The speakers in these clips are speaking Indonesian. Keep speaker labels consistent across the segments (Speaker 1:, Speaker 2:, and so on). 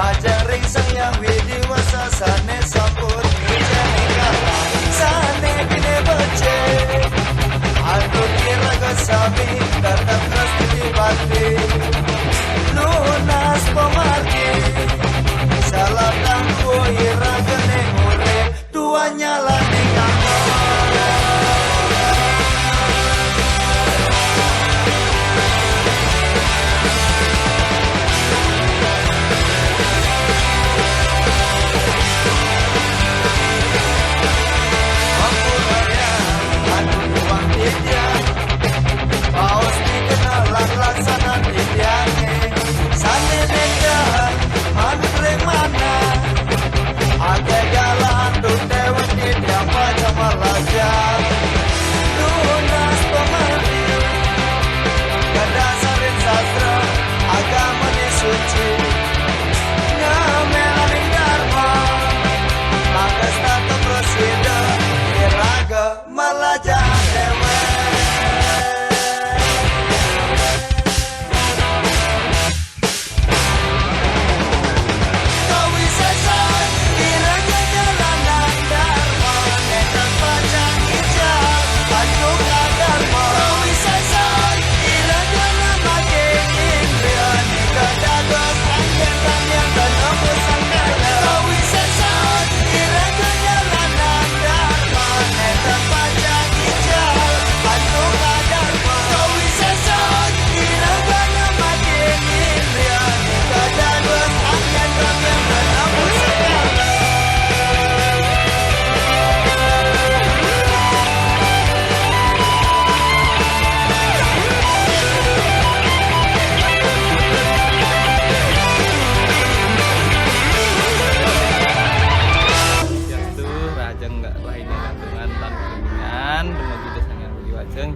Speaker 1: Majaring sayang widiwasa sane sampun jane kalah sane bine bace aku kira kesabi tetap terus dibati lunas pemargi salah tangku ira kene ure duanya lagi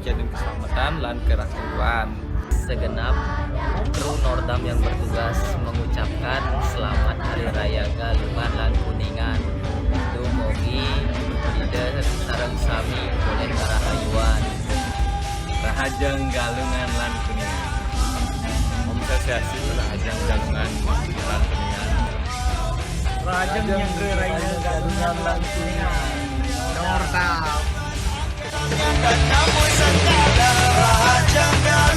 Speaker 2: jadi keselamatan dan kerakyatan.
Speaker 3: Segenap kru Nordam yang bertugas mengucapkan selamat Hari Raya Galungan lan Kuningan. Dumugi tidak sareng sami boleh karahayuan.
Speaker 2: Rahajeng Galungan lan Kuningan. Om Sosiasi Rahajeng Galungan lan Kuningan.
Speaker 4: Rahajeng yang Raya Galungan lan Kuningan. Nordam.
Speaker 1: Dan namun segala rahajeng